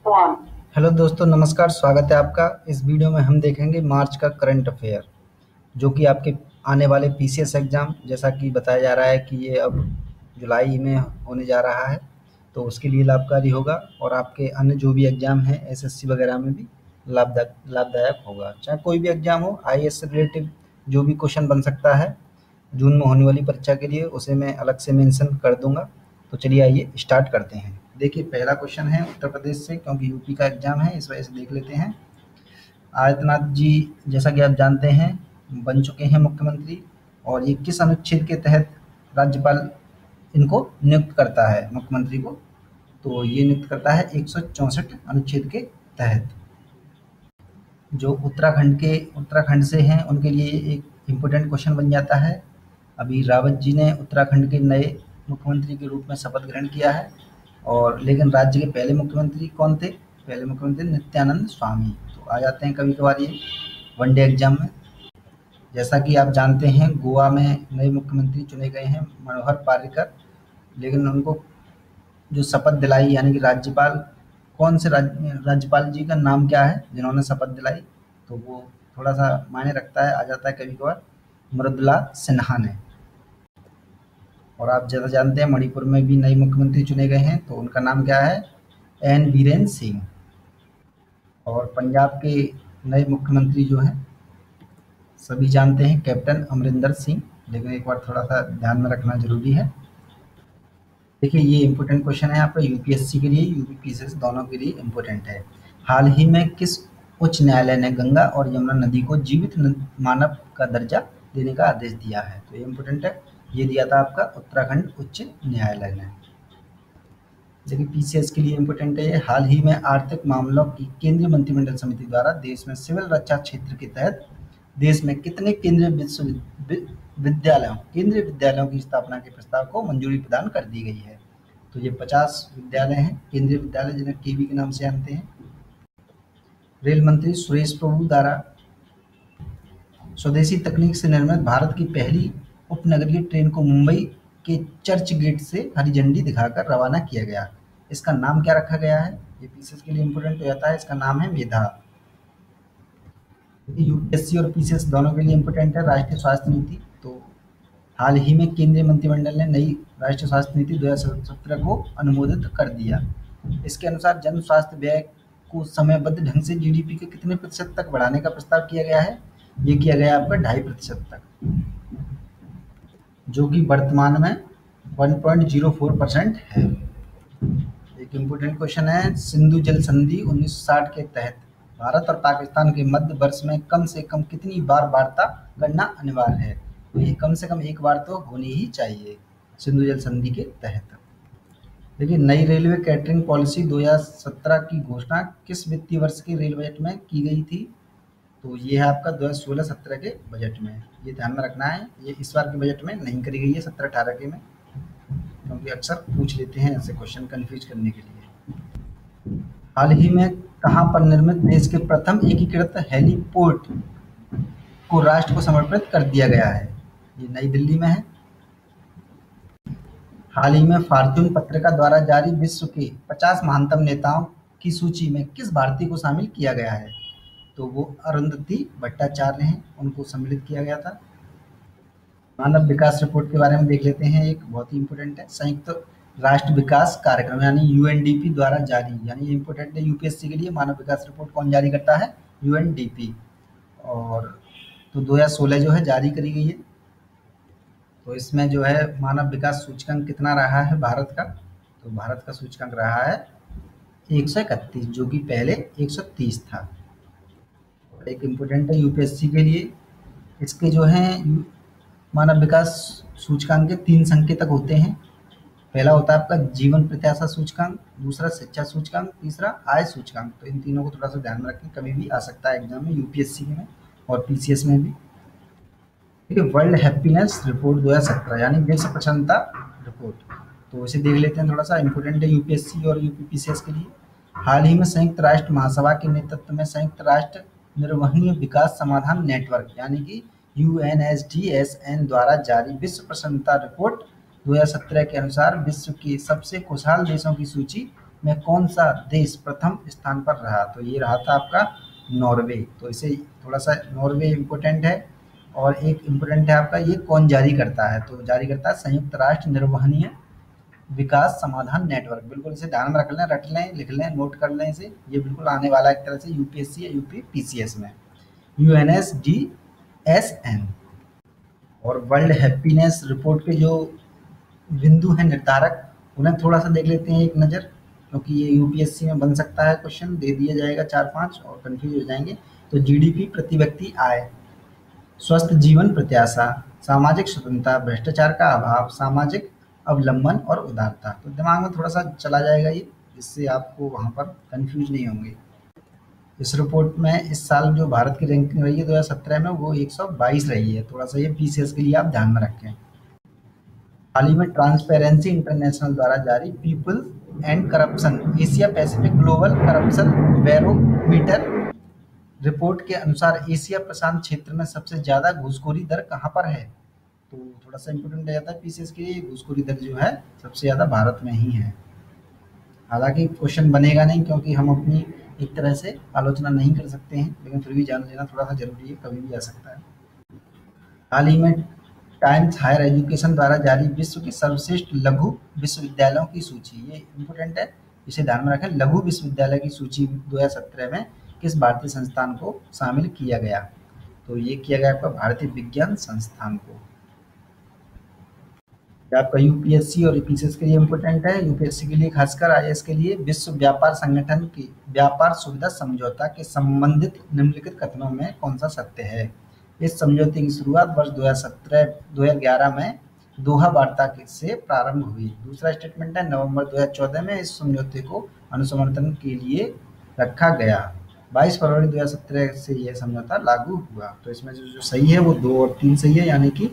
Hello दोस्तों, नमस्कार। स्वागत है आपका। इस वीडियो में हम देखेंगे मार्च का करंट अफेयर, जो कि आपके आने वाले पीसीएस एग्ज़ाम, जैसा कि बताया जा रहा है कि ये अब जुलाई में होने जा रहा है, तो उसके लिए लाभकारी होगा और आपके अन्य जो भी एग्ज़ाम हैं एसएससी वगैरह में भी लाभदायक होगा। चाहे कोई भी एग्ज़ाम हो, आईएएस से रिलेटेड जो भी क्वेश्चन बन सकता है जून में होने वाली परीक्षा के लिए, उसे मैं अलग से मेंशन कर दूँगा। तो चलिए आइए स्टार्ट करते हैं। देखिए, पहला क्वेश्चन है उत्तर प्रदेश से, क्योंकि यूपी का एग्ज़ाम है, इस वजह से देख लेते हैं। आदित्यनाथ जी, जैसा कि आप जानते हैं, बन चुके हैं मुख्यमंत्री, और ये किस अनुच्छेद के तहत राज्यपाल इनको नियुक्त करता है मुख्यमंत्री को? तो ये नियुक्त करता है 164 अनुच्छेद के तहत। जो उत्तराखंड से हैं उनके लिए एक इम्पोर्टेंट क्वेश्चन बन जाता है। अभी रावत जी ने उत्तराखंड के नए मुख्यमंत्री के रूप में शपथ ग्रहण किया है, और लेकिन राज्य के पहले मुख्यमंत्री कौन थे? पहले मुख्यमंत्री नित्यानंद स्वामी। तो आ जाते हैं कभी कभार ये वनडे एग्जाम में। जैसा कि आप जानते हैं, गोवा में नए मुख्यमंत्री चुने गए हैं मनोहर पार्रिकर, लेकिन उनको जो शपथ दिलाई, यानी कि राज्यपाल, कौन से राज्यपाल जी का नाम क्या है जिन्होंने शपथ दिलाई, तो वो थोड़ा सा मायने रखता है, आ जाता है कभी कभार। मृदुला सिन्हा ने। और आप ज़्यादा जानते हैं, मणिपुर में भी नए मुख्यमंत्री चुने गए हैं, तो उनका नाम क्या है? एन बीरेन सिंह। और पंजाब के नए मुख्यमंत्री जो हैं सभी जानते हैं, कैप्टन अमरिंदर सिंह, लेकिन एक बार थोड़ा सा ध्यान में रखना जरूरी है। देखिए, ये इम्पोर्टेंट क्वेश्चन है आपका यूपीएससी के लिए, यूपी पीसीएस दोनों के लिए इम्पोर्टेंट है। हाल ही में किस उच्च न्यायालय ने गंगा और यमुना नदी को जीवित मानव का दर्जा देने का आदेश दिया है? तो ये इम्पोर्टेंट है। ये दिया था आपका उत्तराखंड उच्च न्यायालय ने। देखिए, पीसीएस के लिए इम्पोर्टेंट है ये। हाल ही में आर्थिक मामलों की केंद्रीय मंत्रिमंडल समिति द्वारा देश में सिविल रक्षा क्षेत्र के तहत देश में कितने केंद्रीय विद्यालयों की स्थापना के प्रस्ताव को मंजूरी प्रदान कर दी गई है? तो ये 50 विद्यालय हैं, केंद्रीय विद्यालय, जिन्हें केवी के नाम से जानते हैं। रेल मंत्री सुरेश प्रभु द्वारा स्वदेशी तकनीक से निर्मित भारत की पहली उपनगरीय ट्रेन को मुंबई के चर्च गेट से हरी झंडी दिखाकर रवाना किया गया। इसका नाम क्या रखा गया है? ये पीसीएस के लिए इम्पोर्टेंट हो जाता है। इसका नाम है मेधा। यूपीएससी और पीसीएस दोनों के लिए इम्पोर्टेंट है राष्ट्रीय स्वास्थ्य नीति। तो हाल ही में केंद्रीय मंत्रिमंडल ने नई राष्ट्रीय स्वास्थ्य नीति 2017 को अनुमोदित कर दिया। इसके अनुसार जन स्वास्थ्य व्यय को समयबद्ध ढंग से जीडीपी के कितने प्रतिशत तक बढ़ाने का प्रस्ताव किया गया है? ये किया गया आपका 2.5% तक, जो कि वर्तमान में 1.04% है। एक इम्पोर्टेंट क्वेश्चन है, सिंधु जल संधि 1960 के तहत भारत और पाकिस्तान के मध्य वर्ष में कम से कम कितनी बार वार्ता करना अनिवार्य है? तो ये कम से कम एक बार तो होनी ही चाहिए सिंधु जल संधि के तहत। देखिए, नई रेलवे कैटरिंग पॉलिसी 2017 की घोषणा किस वित्तीय वर्ष के रेल बजट में की गई थी? तो ये है आपका 2016-17 के बजट में। ये ध्यान में रखना है, ये इस बार के बजट में नहीं करी गई है, 17-18 के में, क्योंकि अक्सर पूछ लेते हैं ऐसे क्वेश्चन कन्फ्यूज करने के लिए। हाल ही में कहाँ पर निर्मित देश के प्रथम एकीकृत हेलीपोर्ट को राष्ट्र को समर्पित कर दिया गया है? ये नई दिल्ली में है। हाल ही में फॉर्च्यून पत्रिका द्वारा जारी विश्व के 50 महानतम नेताओं की सूची में किस भारतीय को शामिल किया गया है? तो वो अरुंधति भट्टाचार्य हैं, उनको सम्मिलित किया गया था। मानव विकास रिपोर्ट के बारे में देख लेते हैं, एक बहुत ही इम्पोर्टेंट है। संयुक्त राष्ट्र विकास कार्यक्रम यानी यूएनडीपी द्वारा जारी, यानी इम्पोर्टेंट है यूपीएससी के लिए। मानव विकास रिपोर्ट कौन जारी करता है? यूएनडीपी। और तो 2016 जो है जारी करी गई है। तो इसमें जो है मानव विकास सूचकांक कितना रहा है भारत का? तो भारत का सूचकांक रहा है 131, जो कि पहले 130 था। एक इम्पोर्टेंट है यूपीएससी के लिए। इसके जो हैं मानव विकास सूचकांक के 3 संकेतक होते हैं। पहला होता है आपका जीवन प्रत्याशा सूचकांक, दूसरा शिक्षा सूचकांक, तीसरा आय सूचकांक। तो इन तीनों को थोड़ा सा ध्यान में रखें, कभी भी आ सकता है एग्जाम में, यूपीएससी में और पीसीएस में भी। ठीक है, वर्ल्ड हैप्पीनेस रिपोर्ट 2017 यानी विश्व प्रसन्नता रिपोर्ट, तो इसे देख लेते हैं, थोड़ा सा इम्पोर्टेंट है यूपीएससी और यूपीपीसीएस के लिए। हाल ही में संयुक्त राष्ट्र महासभा के नेतृत्व में संयुक्त राष्ट्र निर्वहनीय विकास समाधान नेटवर्क यानी कि यूएनएसडीएसएन द्वारा जारी विश्व प्रसन्नता रिपोर्ट 2017 के अनुसार विश्व के सबसे खुशहाल देशों की सूची में कौन सा देश प्रथम स्थान पर रहा? तो ये रहा था आपका नॉर्वे। तो इसे थोड़ा सा नॉर्वे इम्पोर्टेंट है। और एक इम्पोर्टेंट है आपका, ये कौन जारी करता है? तो जारी करता है संयुक्त राष्ट्र निर्वहनीय विकास समाधान नेटवर्क। बिल्कुल इसे ध्यान में रट लें, लिख लें, नोट कर लें इसे। ये बिल्कुल आने वाला है एक तरह से यूपीएससी या यूपी पीसीएस में। यूएनएसडीएसएन। और वर्ल्ड हैप्पीनेस रिपोर्ट के जो बिंदु हैं निर्धारक, उन्हें थोड़ा सा देख लेते हैं एक नज़र, क्योंकि ये यूपीएससी में बन सकता है, क्वेश्चन दे दिया जाएगा 4-5 और कंफ्यूज हो जाएंगे। तो जीडीपी, प्रति व्यक्ति आय, स्वस्थ जीवन प्रत्याशा, सामाजिक स्वतंत्रता, भ्रष्टाचार का अभाव, सामाजिक अवलंबन और उदारता। तो दिमाग में थोड़ा सा चला जाएगा ये, जिससे आपको वहाँ पर कंफ्यूज नहीं होंगे। इस रिपोर्ट में इस साल जो भारत की रैंकिंग रही है 2017 में, वो 122 रही है। थोड़ा सा ये पीसीएस के लिए आप ध्यान में रखें। हाल ही में ट्रांसपेरेंसी इंटरनेशनल द्वारा जारी people and corruption Asia Pacific global corruption barometer report के अनुसार एशिया प्रशांत क्षेत्र में सबसे ज़्यादा घूसखोरी दर कहाँ पर है? तो थोड़ा सा इम्पोर्टेंट हो जाता है पीसीएस के लिए। घूसखोरी दर जो है सबसे ज़्यादा भारत में ही है। हालांकि क्वेश्चन बनेगा नहीं, क्योंकि हम अपनी एक तरह से आलोचना नहीं कर सकते हैं, लेकिन फिर भी जान लेना थोड़ा सा जरूरी है, कभी भी आ सकता है। हाल ही में टाइम्स हायर एजुकेशन द्वारा जारी विश्व की सर्वश्रेष्ठ लघु विश्वविद्यालयों की सूची, ये इम्पोर्टेंट है, इसे ध्यान में रखें। लघु विश्वविद्यालय की सूची 2017 में किस भारतीय संस्थान को शामिल किया गया? तो ये किया गया आपका भारतीय विज्ञान संस्थान को। आपका यूपीएससी और पीसीएस के लिए इम्पोर्टेंट है। यूपीएससी के लिए खासकर, आईएएस के लिए, विश्व व्यापार संगठन की व्यापार सुविधा समझौता के संबंधित निम्नलिखित कथनों में कौन सा सत्य है? इस समझौते की शुरुआत वर्ष 2011 में दोहा वार्ता से प्रारंभ हुई। दूसरा स्टेटमेंट है नवंबर 2014 में इस समझौते को अनुसमर्थन के लिए रखा गया। 22 फरवरी 2017 से यह समझौता लागू हुआ। तो इसमें जो सही है वो 2 और 3 सही है, यानी कि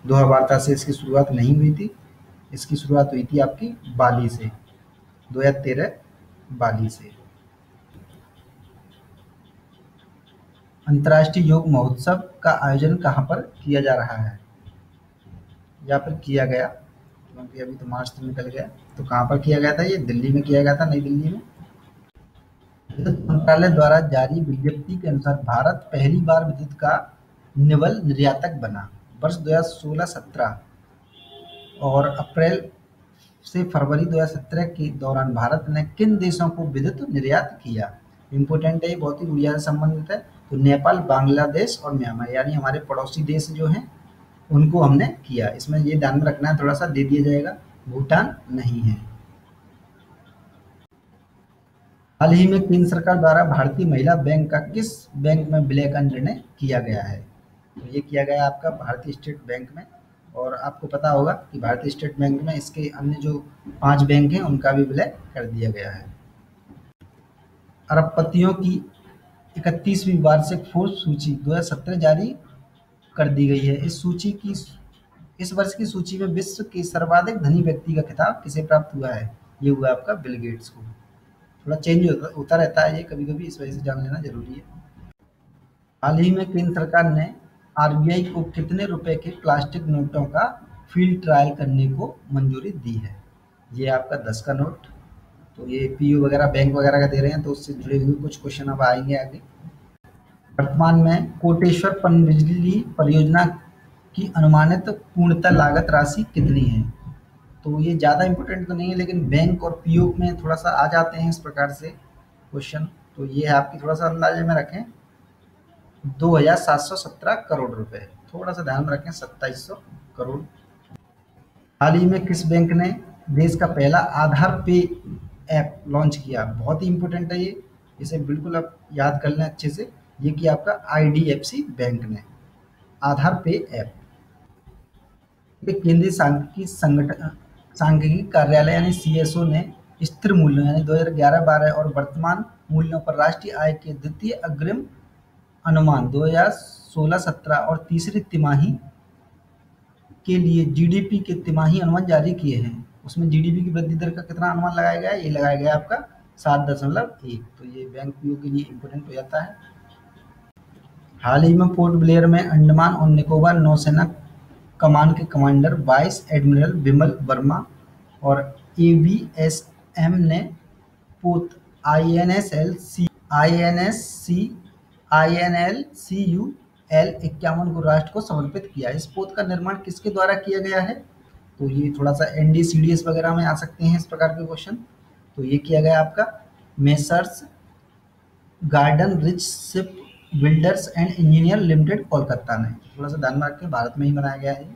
दोहा वार्ता से इसकी शुरुआत नहीं हुई थी। इसकी शुरुआत हुई थी आपकी बाली से, 2013 बाली से। अंतर्राष्ट्रीय योग महोत्सव का आयोजन कहाँ पर किया जा रहा है या फिर किया गया? क्योंकि अभी तो मार्च तो निकल गया, तो कहाँ पर किया गया था? ये दिल्ली में किया गया था, नई दिल्ली में। विद्युत मंत्रालय द्वारा जारी विज्ञप्ति के अनुसार भारत पहली बार विद्युत का निवल निर्यातक बना। वर्ष 2016-17 और अप्रैल से फरवरी 2017 के दौरान भारत ने किन देशों को विद्युत निर्यात किया? इम्पोर्टेंट है, बहुत ही ऊर्जा से संबंधित है। तो नेपाल, बांग्लादेश और म्यांमार, यानी हमारे पड़ोसी देश जो हैं उनको हमने किया। इसमें ये ध्यान में रखना है, थोड़ा सा दे दिया जाएगा, भूटान नहीं है। हाल ही में केंद्र सरकार द्वारा भारतीय महिला बैंक का किस बैंक में विलय का निर्णय किया गया है? तो ये किया गया आपका भारतीय स्टेट बैंक में। और आपको पता होगा कि भारतीय स्टेट बैंक में इसके अन्य जो 5 बैंक हैं उनका भी विलय कर दिया गया है। अरबपतियों की 31वीं वार्षिक फोर्ब्स सूची 2017 जारी कर दी गई है। इस वर्ष की सूची में विश्व के सर्वाधिक धनी व्यक्ति का खिताब किसे प्राप्त हुआ है? ये हुआ आपका बिल गेट्स को। थोड़ा चेंज होता रहता है ये कभी कभी, इस वजह से जान लेना जरूरी है। हाल ही में केंद्र सरकार ने आरबीआई को कितने रुपए के प्लास्टिक नोटों का फील्ड ट्रायल करने को मंजूरी दी है? ये आपका 10 का नोट। तो ये पीयू वगैरह बैंक वगैरह का दे रहे हैं, तो उससे जुड़े हुए कुछ क्वेश्चन अब आएंगे आगे। वर्तमान में कोटेश्वर पनबिजली परियोजना की अनुमानित पूर्णतः लागत राशि कितनी है? तो ये ज़्यादा इम्पोर्टेंट तो नहीं है, लेकिन बैंक और पीओ में थोड़ा सा आ जाते हैं इस प्रकार से क्वेश्चन। तो ये है आपकी, थोड़ा सा अंदाजे में रखें, 2717 करोड़ रुपए। थोड़ा सा ध्यान में रखें, 2700 करोड़। हाल ही में किस बैंक ने देश का पहला आधार पे ऐप लॉन्च किया? बहुत ही इंपॉर्टेंट है ये, इसे बिल्कुल आप याद कर लें अच्छे से। ये किया आपका आईडीएफसी बैंक ने, आधार पे ऐप। केंद्रीय सांख्यिकी कार्यालय यानी सीएसओ ने स्थिर मूल्यों यानी 2011-12 और वर्तमान मूल्यों पर राष्ट्रीय आय के द्वितीय अग्रिम अनुमान 2016-17 और तीसरी तिमाही के लिए जीडीपी के तिमाही अनुमान जारी किए हैं। उसमें जीडीपी की वृद्धि दर का कितना अनुमान लगाया गया है? ये लगाया गया आपका 7.1। तो ये बैंक पीओ के लिए इम्पोर्टेंट हो जाता है। हाल ही में पोर्ट ब्लेयर में अंडमान और निकोबार नौसेना कमान के कमांडर वाइस एडमिरल विमल वर्मा और एवीएसएम ने पोत INSCUL 51 को राष्ट्र को समर्पित किया। इस पोत का निर्माण किसके द्वारा किया गया है? तो ये थोड़ा सा NDCDS वगैरह में आ सकते हैं इस प्रकार के क्वेश्चन। तो ये किया गया आपका messrs garden rich ship builders and engineer limited Kolkata ने। थोड़ा सा ध्यान में रखें, भारत में ही बनाया गया है।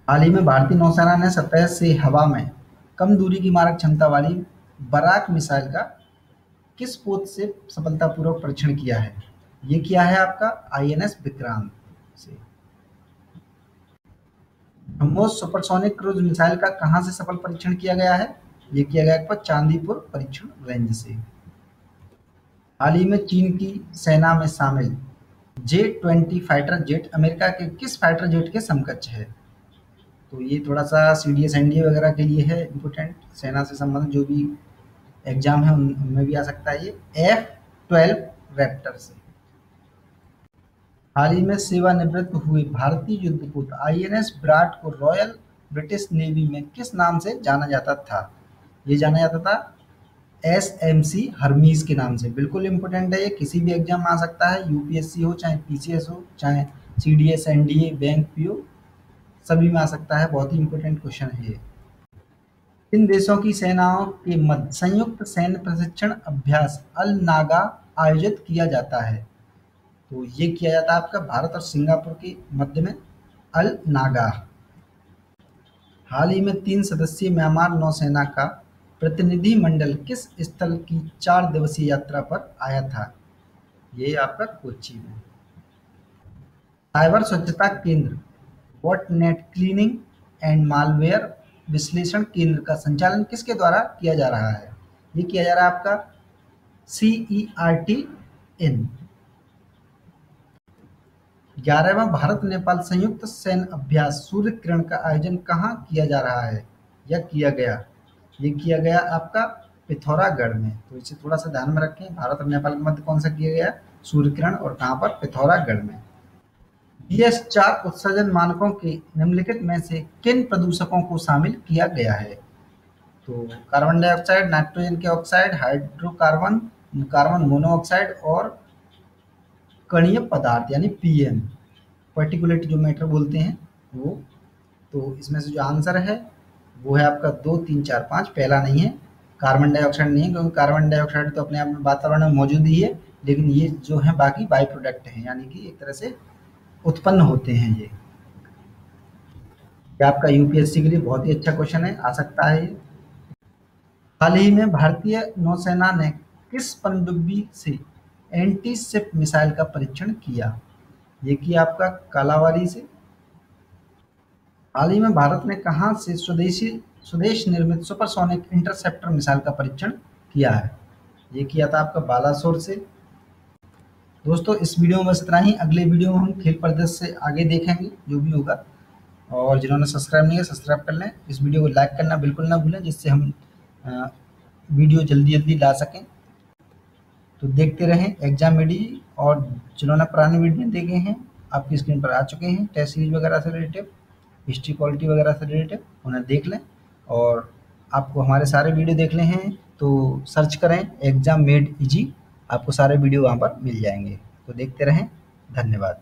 हाल ही में भारतीय नौसेना ने सतह से हवा में कम दूरी की मारक क्षमता वाली बराक मिसाइल का किस पोत से सफलतापूर्वक परीक्षण किया है? ये किया है आपका INS विक्रांत से। ब्रह्मोस सुपरसोनिक क्रूज मिसाइल का कहां से सफल परीक्षण किया गया है? ये किया गया आपका चांदीपुर परीक्षण रेंज से। हाल ही में चीन की सेना में शामिल J-20 फाइटर जेट अमेरिका के किस फाइटर जेट के समकक्ष है? तो ये थोड़ा सा CDS NDA वगैरह के लिए है इम्पोर्टेंट, सेना से संबंधित जो भी एग्जाम है उनमें भी आ सकता है ये। F-12 रैप्टर से। हाल ही में सेवानिवृत्त हुए भारतीय युद्धपोत INS विराट को रॉयल ब्रिटिश नेवी में किस नाम से जाना जाता था? ये जाना जाता था SMC हर्मीज के नाम से। बिल्कुल इम्पोर्टेंट है, ये किसी भी एग्जाम में आ सकता है, UPSC हो चाहे PCS हो चाहे CDS NDA बैंक PO, सभी में आ सकता है। बहुत ही इम्पोर्टेंट क्वेश्चन है ये। इन देशों की सेनाओं के मध्य संयुक्त सैन्य प्रशिक्षण अभ्यास अल नागा आयोजित किया जाता है? तो ये किया जाता है आपका भारत और सिंगापुर के मध्य में अल नागा। हाल ही में 3 सदस्यीय म्यांमार नौसेना का प्रतिनिधि मंडल किस स्थल की 4 दिवसीय यात्रा पर आया था? ये आपका कोच्चि में। साइबर स्वच्छता केंद्र बॉटनेट क्लीनिंग एंड मालवेयर विश्लेषण केंद्र का संचालन किसके द्वारा किया जा रहा है? ये किया जा रहा है आपका CERT इन। 11वां भारत नेपाल संयुक्त सैन्य अभ्यास सूर्य किरण का आयोजन कहाँ किया जा रहा है या किया गया? ये किया गया आपका पिथौरागढ़ में। तो इसे थोड़ा सा ध्यान में रखें, भारत और नेपाल के मध्य कौन सा किया गया सूर्य किरण, और कहाँ पर? पिथौरागढ़ में। BS-4 उत्सर्जन मानकों के निम्नलिखित में से किन प्रदूषकों को शामिल किया गया है? तो कार्बन डाइऑक्साइड, नाइट्रोजन के ऑक्साइड, हाइड्रोकार्बन, कार्बन मोनोऑक्साइड और कणीय पदार्थ यानी PM, पर्टिकुलेट जो मैटर बोलते हैं वो। तो इसमें से जो आंसर है वो है आपका 2, 3, 4, 5। पहला नहीं है, कार्बन डाइऑक्साइड नहीं है, क्योंकि कार्बन डाइऑक्साइड तो अपने आप में वातावरण में मौजूद ही है, लेकिन ये जो है बाकी बाई प्रोडक्ट हैं, यानी कि एक तरह से उत्पन्न होते हैं। ये आपका UPSC के लिए बहुत ही अच्छा क्वेश्चन है, आ सकता है ये। हाल ही में भारतीय नौसेना ने किस पनडुब्बी से एंटी शिप मिसाइल का परीक्षण किया? ये किया आपका कालावारी से। हाल ही में भारत ने कहां से स्वदेश निर्मित सुपरसोनिक इंटरसेप्टर मिसाइल का परीक्षण किया है? ये किया था आपका बालासोर से। दोस्तों इस वीडियो में बस इतना ही। अगले वीडियो में हम खेल परिदृश्य से आगे देखेंगे जो भी होगा, और जिन्होंने सब्सक्राइब नहीं है सब्सक्राइब कर लें। इस वीडियो को लाइक करना बिल्कुल ना भूलें, जिससे हम वीडियो जल्दी जल्दी ला सकें। तो देखते रहें एग्जाम मेडी, और जिन्होंने पुराने वीडियो देखे हैं आपकी स्क्रीन पर आ चुके हैं, टेस्ट सीरीज वगैरह से रिलेटेड, हिस्ट्री क्वालिटी वगैरह से रिलेटेड, उन्हें देख लें। और आपको हमारे सारे वीडियो देखने हैं तो सर्च करें एग्जाम मेड इजी, आपको सारे वीडियो वहाँ पर मिल जाएंगे। तो देखते रहें, धन्यवाद।